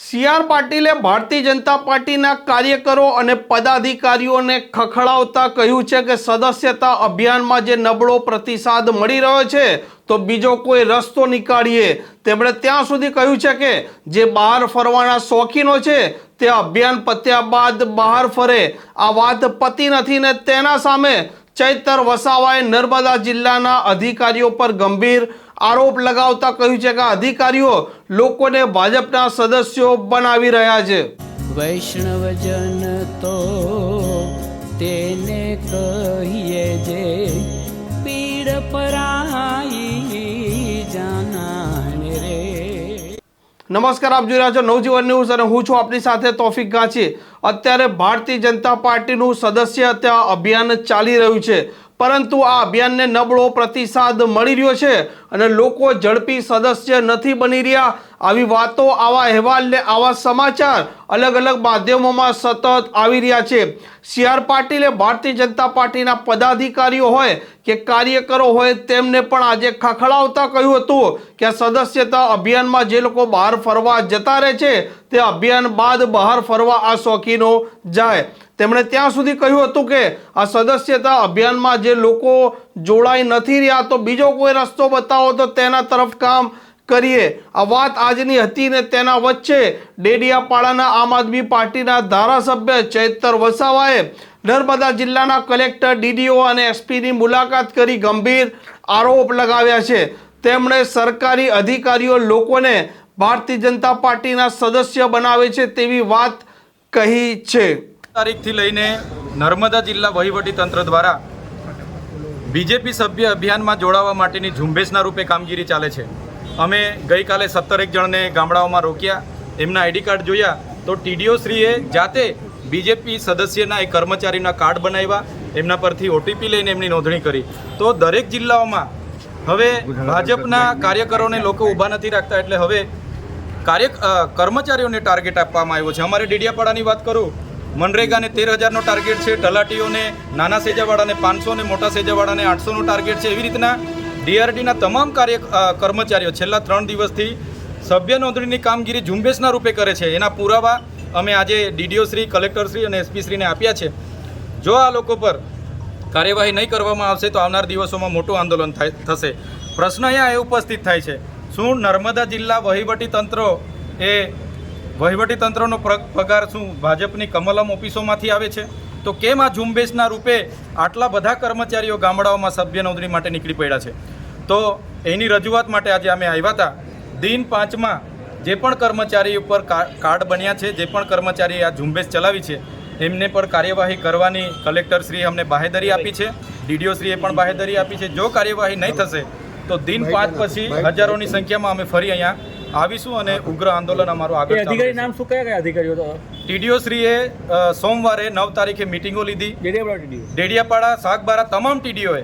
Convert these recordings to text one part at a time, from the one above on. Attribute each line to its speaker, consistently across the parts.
Speaker 1: CR પાટીલે ભારતીય જનતા પાર્ટીના કાર્યકરો અને પદાધિકારીઓને ખખડાવતા કહ્યું છે કે સદસ્યતા અભિયાનમાં જે નબળો પ્રતિસાદ મળી રહ્યો છે તો બીજો કોઈ રસ્તો નીકાળીએ। તેમણે ત્યાં સુધી કહ્યું છે કે જે બહાર ફરવાના શોખીનો છે તે અભિયાન પત્યા બાદ બહાર ફરે। આ વાત પતી નથી ને તેના સામે ચૈતર વસાવાએ નર્મદા જિલ્લાના અધિકારીઓ પર ગંભીર આરોપ લગાવતા કહ્યું છે કે અધિકારીઓ લોકોને ભાજપના સદસ્યો બનાવી રહ્યા છે।
Speaker 2: વૈષ્ણવજન તો તેને કહીએ જે પીડ પરાઈ જાનાને રે।
Speaker 1: નમસ્કાર, આપ જોઈ રહ્યા છો નવજીવન ન્યૂઝ અને હું છું આપની સાથે તોફિક ગાંચી। અત્યારે ભારતીય જનતા પાર્ટીનું સદસ્યતા અભિયાન ચાલી રહ્યું છે, પરંતુ આ અભિયાનને નબળો પ્રતિસાદ મળી રહ્યો છે અને લોકો ઝડપી સદસ્ય નથી બની રહ્યા। આવી વાતો, આવા અહેવાલ ને આવા સમાચાર અલગ અલગ માધ્યમોમાં સતત આવી રહ્યા છે। સીઆર પાટીલે ભારતીય જનતા પાર્ટીના પદાધિકારીઓ હોય કે કાર્યકરો હોય તેમને પણ આજે ખખડાવતા કહ્યું હતું કે સદસ્યતા અભિયાનમાં જે લોકો બહાર ફરવા જતા રહે છે તે અભિયાન બાદ બહાર ફરવા આ શોખીનો જાય। તેમણે ત્યાં સુધી કહ્યું હતું કે આ સદસ્યતા અભિયાનમાં જે લોકો જોડાઈ નથી રહ્યા તો બીજો કોઈ રસ્તો બતાવો તો તેના તરફ કામ કરીએ। આ વાત આજની હતી ને તેના વચ્ચે ડેડિયાપાડાના આમ આદમી પાર્ટીના ધારાસભ્ય ચૈતર વસાવાએ નર્મદા જિલ્લાના કલેક્ટર, ડીડીઓ અને એસપીની મુલાકાત કરી ગંભીર આરોપ લગાવ્યા છે। તેમણે સરકારી અધિકારીઓ લોકોને ભારતીય જનતા પાર્ટીના સદસ્ય બનાવે છે તેવી વાત કહી છે।
Speaker 3: તારીખથી લઈને નર્મદા જિલ્લા વહીવટી તંત્ર દ્વારા બીજેપી સભ્ય અભિયાનમાં જોડાવા માટેની ઝુંબેશના રૂપે કામગીરી ચાલે છે। અમે ગઈકાલે 17 જણને ગામડાઓમાં રોક્યા, એમના આઈડી કાર્ડ જોયા તો ટીડીઓ શ્રીએ જાતે બીજેપી સદસ્યના એક કર્મચારીના કાર્ડ બનાવ્યા, એમના પરથી ઓટીપી લઈને એમની નોંધણી કરી। તો દરેક જિલ્લાઓમાં હવે ભાજપના કાર્યકરોને લોકો ઊભા નથી રાખતા, એટલે હવે કર્મચારીઓને ટાર્ગેટ આપવામાં આવ્યો છે। અમારે ડેડિયાપાડાની વાત કરું, મનરેગાને 13,000નો ટાર્ગેટ છે, તલાટીઓને, નાના સેજાવાળાને 500 ને મોટા સેજાવાળાને 800નો ટાર્ગેટ છે। એવી રીતના ડીઆરડીના તમામ કર્મચારીઓ છેલ્લા 3 દિવસથી સભ્ય નોંધણીની કામગીરી ઝુંબેશના રૂપે કરે છે। એના પુરાવા અમે આજે ડીડીઓ શ્રી, કલેક્ટર શ્રી અને એસપી શ્રીને આપ્યા છે। જો આ લોકો પર કાર્યવાહી નહીં કરવામાં આવશે તો આવનાર દિવસોમાં મોટું આંદોલન થશે। પ્રશ્ન અહીંયા એ ઉપસ્થિત થાય છે, શું નર્મદા જિલ્લા વહીવટી તંત્રનો પગાર શું ભાજપની કમલમ ઓફિસોમાંથી આવે છે? તો કેમ આ ઝુંબેશના રૂપે આટલા બધા કર્મચારીઓ ગામડાઓમાં સભ્ય નોંધણી માટે નીકળી પડ્યા છે? તો એની રજૂઆત માટે આજે અમે આવ્યા હતા। દિન 5માં જે પણ કર્મચારી ઉપર કાર્ડ બન્યા છે, જે પણ કર્મચારી આ ઝુંબેશ ચલાવી છે, એમને પર કાર્યવાહી કરવાની કલેક્ટરશ્રીએ અમને બાહેધરી આપી છે, ડીડીઓ શ્રીએ પણ બાહેધરી આપી છે। જો કાર્યવાહી નહીં થશે તો દિન 5 પછી હજારોની સંખ્યામાં અમે ફરી અહીંયા આવીશું અને ઉગ્ર આંદોલન અમારું આગળ ચાલુ।
Speaker 4: અધિકારી નામ શું કયા અધિકારીઓ તો?
Speaker 3: ટીડીઓ શ્રીએ સોમવારે 9 તારીખે મિટિંગો લીધી, ડેડિયાપાડા, સાગબારા તમામ ટીડીઓએ,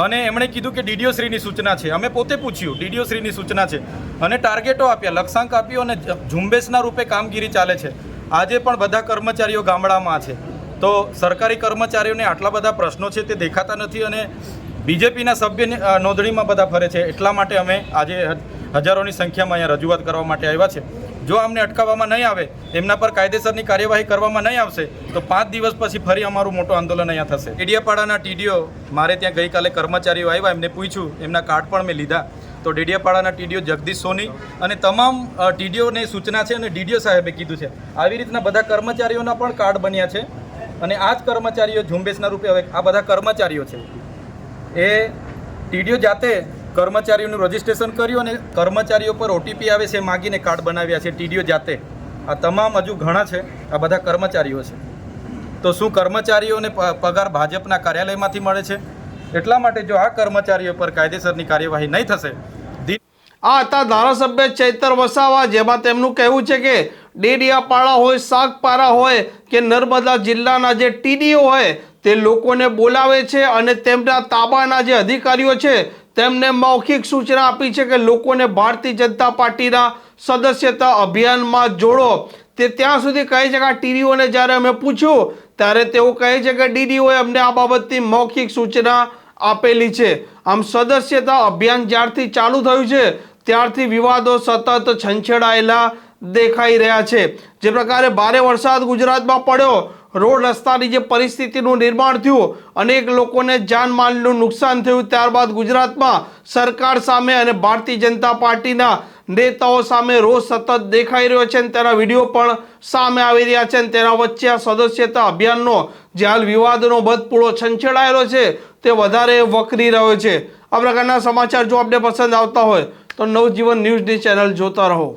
Speaker 3: અને એમણે કીધું કે ડીડીઓ શ્રીની સૂચના છે। અમે પોતે પૂછ્યું, ડીડીઓ શ્રીની સૂચના છે અને ટાર્ગેટો આપ્યા, લક્ષ્યાંક આપ્યો અને ઝુંબેશના રૂપે કામગીરી ચાલે છે। આજે પણ બધા કર્મચારીઓ ગામડામાં છે, તો સરકારી કર્મચારીઓને આટલા બધા પ્રશ્નો છે તે દેખાતા નથી અને બીજેપીના સભ્ય નોંધણીમાં બધા ફરે છે। એટલા માટે અમે આજે હજારોની સંખ્યામાં અહીંયા રજૂઆત કરવા માટે આવ્યા છે। જો અમને અટકાવવામાં નહીં આવે, એમના પર કાયદેસરની કાર્યવાહી કરવામાં નહીં આવશે તો 5 દિવસ પછી ફરી અમારું મોટું આંદોલન અહીંયા થશે। ડેડિયાપાડાના ટીડીઓ મારે ત્યાં ગઈકાલે કર્મચારીઓ આવ્યા, એમને પૂછ્યું, એમના કાર્ડ પણ મેં લીધા। તો ડેડિયાપાડાના ટીડીઓ જગદીશ સોની અને તમામ ટીડીઓને સૂચના છે અને ડીડીઓ સાહેબે કીધું છે, આવી રીતના બધા કર્મચારીઓના પણ કાર્ડ બન્યા છે અને આ જ કર્મચારીઓ ઝુંબેશના રૂપે હવે આ બધા કર્મચારીઓ છે એ ટીડીઓ જાતે કર્મચારીઓનું રજીસ્ટ્રેશન કર્યું અને કર્મચારીઓ પર ઓટીપી આવે છે માગીને કાર્ડ બનાવ્યા છે ટીડીઓ જાતે। આ તમામ હજુ ઘણા છે, આ બધા કર્મચારીઓ છે। તો શું કર્મચારીઓને પગાર ભાજપના કાર્યાલયમાંથી મળે છે? એટલા માટે જો આ કર્મચારીઓ પર કાયદેસરની કાર્યવાહી નહીં થશે।
Speaker 1: આ હતા ધારાસભ્ય ચૈતર વસાવા, જેમાં તેમનું કહેવું છે કે ડેડિયાપાડા હોય, સાગપારા હોય કે નર્મદા જિલ્લાના જે ટીડીઓ હોય તે લોકોને બોલાવે છે અને તેમના તાબાના જે અધિકારીઓ છે તેમને મૌખિક સૂચના આપી છે કે લોકોને ભારતીય જનતા પાર્ટીના સદસ્યતા અભિયાનમાં જોડો। તે ત્યાં સુધી કહે છે કે આ ટીડીઓને જ્યારે અમે પૂછ્યું ત્યારે તેઓ કહે છે કે ડીડીઓએ અમને આ બાબતની મૌખિક સૂચના આપેલી છે। આમ સદસ્યતા અભિયાન જ્યારથી ચાલુ થયું છે ત્યારથી વિવાદો સતત છંછેડાયેલા દેખાઈ રહ્યા છે। જે પ્રકારે ભારે વરસાદ ગુજરાતમાં પડ્યો, રોડ રસ્તાની જે પરિસ્થિતિનું નિર્માણ થયું, અનેક લોકોને જાનમાલનું નુકસાન થયું, ત્યારબાદ ગુજરાતમાં સરકાર સામે અને ભારતીય જનતા પાર્ટીના નેતાઓ સામે રોષ સતત દેખાઈ રહ્યો છે અને તેના વિડીયો પણ સામે આવી રહ્યા છે અને તેના વચ્ચે આ સદસ્યતા અભિયાનનો જે હાલ વિવાદનો બદપૂળો છંછેડાયેલો છે તે વધારે વકરી રહ્યો છે। આ પ્રકારના સમાચાર જો આપને પસંદ આવતા હોય તો નવજીવન ન્યૂઝની ચેનલ જોતા રહો।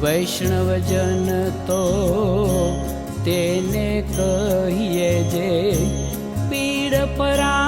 Speaker 2: વૈષ્ણવજન તો તેને કહીએ જે પીડ પરા